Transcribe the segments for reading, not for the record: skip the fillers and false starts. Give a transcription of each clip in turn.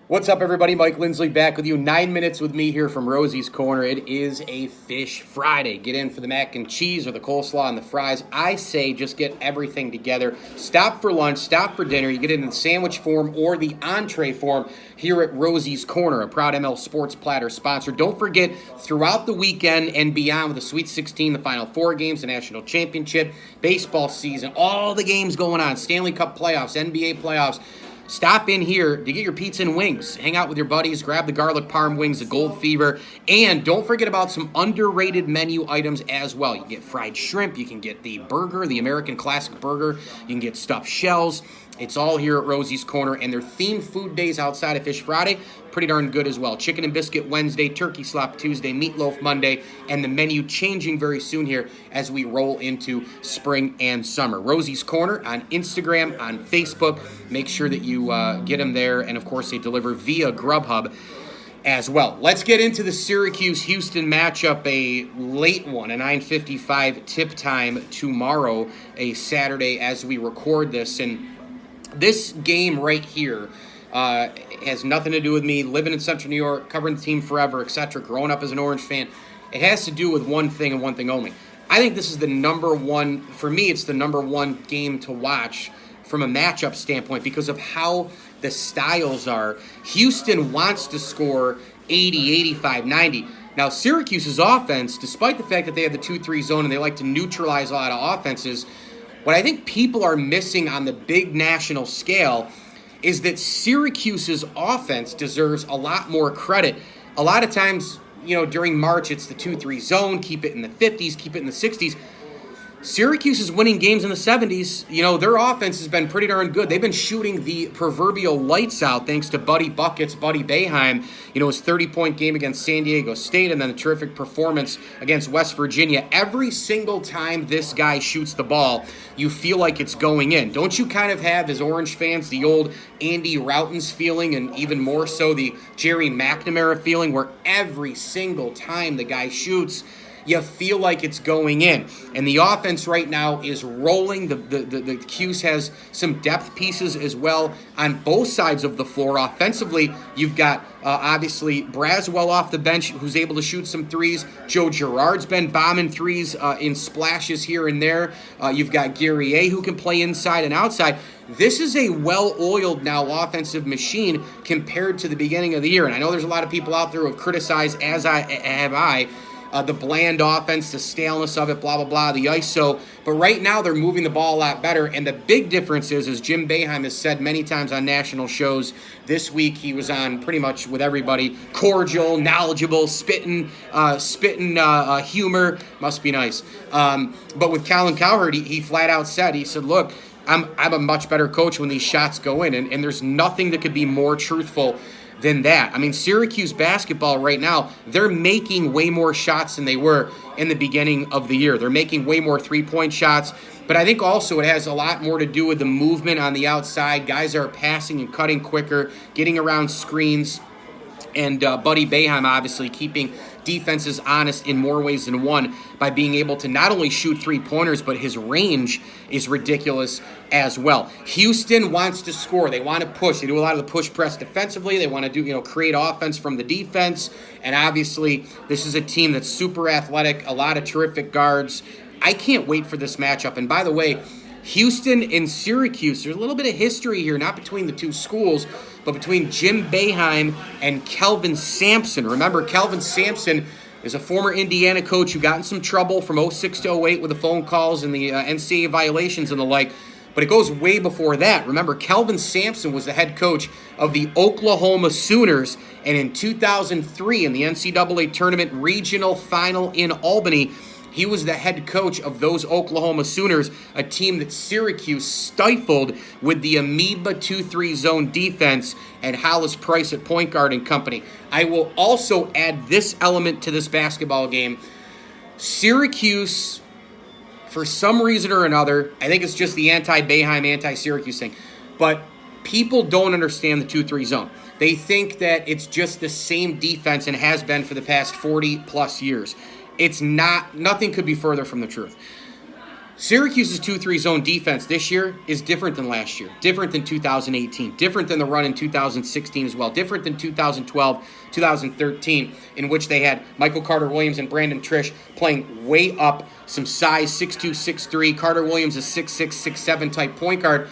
What's up, everybody? Mike Lindsley back with you. 9 minutes with me here from Rosie's Corner. It is a Fish Friday. Get in for the mac and cheese or the coleslaw and the fries. I say just get everything together. Stop for lunch, stop for dinner. You get it in the sandwich form or the entree form here at Rosie's Corner, a proud ML Sports Platter sponsor. Don't forget, throughout the weekend and beyond with the Sweet 16, the Final Four games, the National Championship, baseball season, all the games going on, Stanley Cup playoffs, NBA playoffs. Stop in here to get your pizza and wings. Hang out with your buddies. Grab the garlic parm wings, the Gold Fever. And don't forget about some underrated menu items as well. You can get fried shrimp. You can get the burger, the American Classic Burger. You can get stuffed shells. It's all here at Rosie's Corner. And their themed food days outside of Fish Friday, pretty darn good as well. Chicken and biscuit Wednesday, turkey slop Tuesday, meatloaf Monday, and the menu changing very soon here as we roll into spring and summer. Rosie's Corner on Instagram, on Facebook. Make sure that you get them there. And, of course, they deliver via Grubhub as well. Let's get into the Syracuse-Houston matchup, a late one, a 9:55 tip time tomorrow, a Saturday as we record this. And this game right here has nothing to do with me living in Central New York, covering the team forever, etc., growing up as an Orange fan. It has to do with one thing and one thing only. I think this is the number one, for me, it's the number one game to watch from a matchup standpoint because of how the styles are. Houston wants to score 80, 85, 90. Now, Syracuse's offense, despite the fact that they have the 2-3 zone and they like to neutralize a lot of offenses, what I think people are missing on the big national scale is that Syracuse's offense deserves a lot more credit. A lot of times, during March, it's the 2-3 zone, keep it in the 50s, keep it in the 60s. Syracuse is winning games in the 70s. Their offense has been pretty darn good. They've been shooting the proverbial lights out thanks to Buddy Buckets, Buddy Boeheim. His 30-point game against San Diego State and then a terrific performance against West Virginia. Every single time this guy shoots the ball, you feel like it's going in. Don't you kind of have, as Orange fans, the old Andy Routens feeling and even more so the Jerry McNamara feeling where every single time the guy shoots, you feel like it's going in. And the offense right now is rolling. The Cuse has some depth pieces as well on both sides of the floor. Offensively, you've got obviously Braswell off the bench who's able to shoot some threes. Joe Girard's been bombing threes in splashes here and there. You've got Guerrier who can play inside and outside. This is a well-oiled now offensive machine compared to the beginning of the year. And I know there's a lot of people out there who have criticized, as I, the bland offense, the staleness of it, blah, blah, blah, the ISO. But right now they're moving the ball a lot better. And the big difference is, as Jim Boeheim has said many times on national shows, this week he was on pretty much with everybody, cordial, knowledgeable, spitting humor. Must be nice. But with Colin Cowherd, he flat out said, he said, look, I'm a much better coach when these shots go in. And there's nothing that could be more truthful than that. I mean, Syracuse basketball right now, they're making way more shots than they were in the beginning of the year. They're making way more three-point shots, but I think also it has a lot more to do with the movement on the outside. Guys are passing and cutting quicker, getting around screens, and Buddy Boeheim obviously keeping defenses honest in more ways than one by being able to not only shoot three-pointers, but his range is ridiculous as well. Houston wants to score. They want to push. They do a lot of the push-press defensively. They want to create offense from the defense. And obviously, this is a team that's super athletic, a lot of terrific guards. I can't wait for this matchup. And by the way, Houston and Syracuse, there's a little bit of history here, not between the two schools, but between Jim Boeheim and Kelvin Sampson. Remember, Kelvin Sampson is a former Indiana coach who got in some trouble from 06 to 08 with the phone calls and the NCAA violations and the like. But it goes way before that. Remember, Kelvin Sampson was the head coach of the Oklahoma Sooners. And in 2003, in the NCAA tournament regional final in Albany, he was the head coach of those Oklahoma Sooners, a team that Syracuse stifled with the amoeba 2-3 zone defense and Hollis Price at point guard and company. I will also add this element to this basketball game. Syracuse, for some reason or another, I think it's just the anti-Boeheim, anti-Syracuse thing, but people don't understand the 2-3 zone. They think that it's just the same defense and has been for the past 40-plus years. It's not. Nothing could be further from the truth. Syracuse's 2-3 zone defense this year is different than last year, different than 2018, different than the run in 2016 as well, different than 2012, 2013, in which they had Michael Carter-Williams and Brandon Trish playing way up, some size, 6'2", 6'3". Carter-Williams is 6'6", 6'7" type point guard,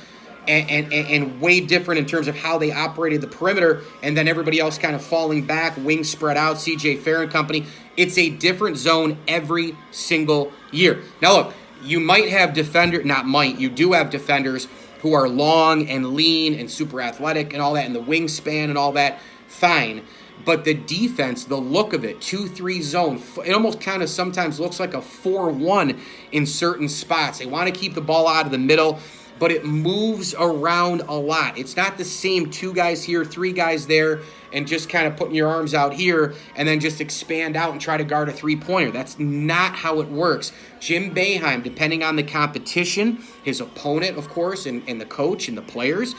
and way different in terms of how they operated the perimeter, and then everybody else kind of falling back, wings spread out, CJ Fair and company. It's a different zone every single year. Now look, you might have you do have defenders who are long and lean and super athletic and all that, and the wingspan and all that, fine. But the defense, the look of it, 2-3 zone, it almost kind of sometimes looks like a 4-1 in certain spots. They want to keep the ball out of the middle, but it moves around a lot. It's not the same 2 guys here, 3 guys there, and just kind of putting your arms out here and then just expand out and try to guard a three-pointer. That's not how it works. Jim Boeheim, depending on the competition, his opponent, of course, and the coach and the players,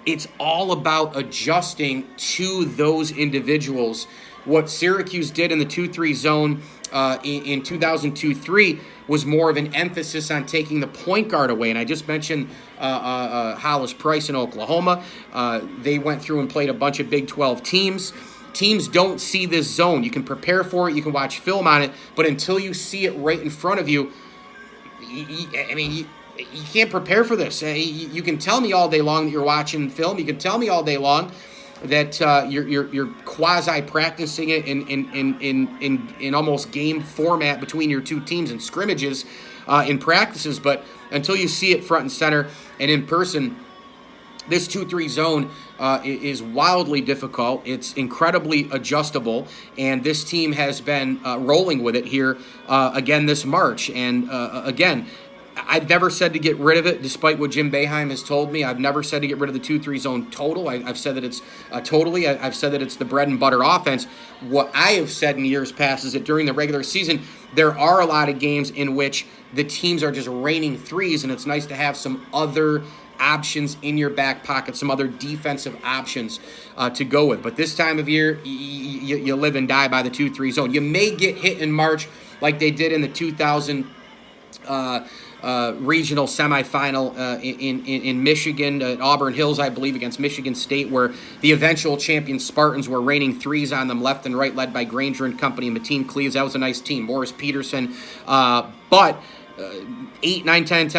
it's all about adjusting to those individuals. What Syracuse did in the 2-3 zone in 2002-3 was more of an emphasis on taking the point guard away. And I just mentioned Hollis Price in Oklahoma. They went through and played a bunch of Big 12 teams. Teams don't see this zone. You can prepare for it. You can watch film on it. But until you see it right in front of you, you can't prepare for this. You can tell me all day long that you're watching film. You can tell me all day long that you're quasi practicing it in almost game format between your 2 teams and scrimmages in practices, but until you see it front and center and in person, this 2-3 zone is wildly difficult. It's incredibly adjustable, and this team has been rolling with it here again this March. And again, I've never said to get rid of it, despite what Jim Boeheim has told me. I've never said to get rid of the 2-3 zone total. I've said that it's I've said that it's the bread and butter offense. What I have said in years past is that during the regular season, there are a lot of games in which the teams are just raining threes, and it's nice to have some other options in your back pocket, some other defensive options to go with. But this time of year, you live and die by the 2-3 zone. You may get hit in March like they did in the 2000 regional semifinal in Michigan, at Auburn Hills, I believe, against Michigan State, where the eventual champion Spartans were raining threes on them left and right, led by Granger and company and Mateen Cleaves. That was a nice team. Morris Peterson. But 8 or 9 times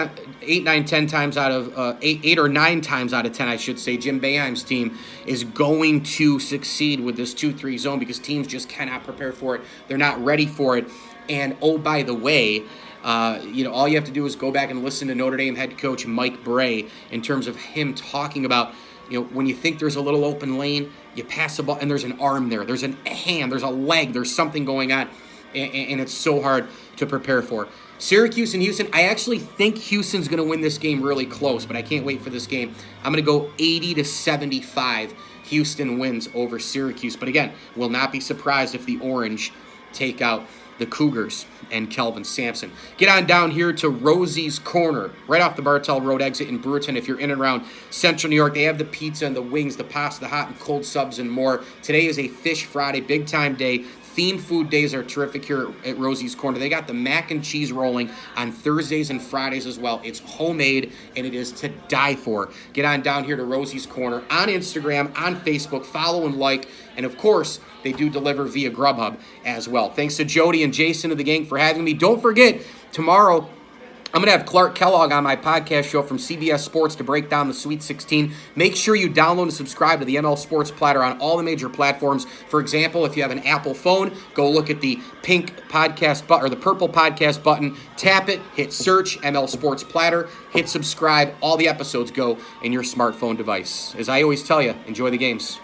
out of 10, I should say, Jim Boeheim's team is going to succeed with this 2-3 zone because teams just cannot prepare for it. They're not ready for it. And, oh, by the way, all you have to do is go back and listen to Notre Dame head coach Mike Bray in terms of him talking about, when you think there's a little open lane, you pass the ball, and there's an arm there, there's a hand, there's a leg, there's something going on, and it's so hard to prepare for. Syracuse and Houston, I actually think Houston's going to win this game really close, but I can't wait for this game. I'm going to go 80-75. Houston wins over Syracuse. But again, will not be surprised if the Orange take out the Cougars and Kelvin Sampson. Get on down here to Rosie's Corner, right off the Bartell Road exit in Brewerton. If you're in and around Central New York, they have the pizza and the wings, the pasta, the hot and cold subs, and more. Today is a Fish Friday, big time day. Themed food days are terrific here at Rosie's Corner. They got the mac and cheese rolling on Thursdays and Fridays as well. It's homemade, and it is to die for. Get on down here to Rosie's Corner on Instagram, on Facebook. Follow and like. And, of course, they do deliver via Grubhub as well. Thanks to Jody and Jason of the gang for having me. Don't forget, tomorrow I'm going to have Clark Kellogg on my podcast show from CBS Sports to break down the Sweet 16. Make sure you download and subscribe to the ML Sports Platter on all the major platforms. For example, if you have an Apple phone, go look at the pink podcast button or the purple podcast button. Tap it, hit search, ML Sports Platter, hit subscribe. All the episodes go in your smartphone device. As I always tell you, enjoy the games.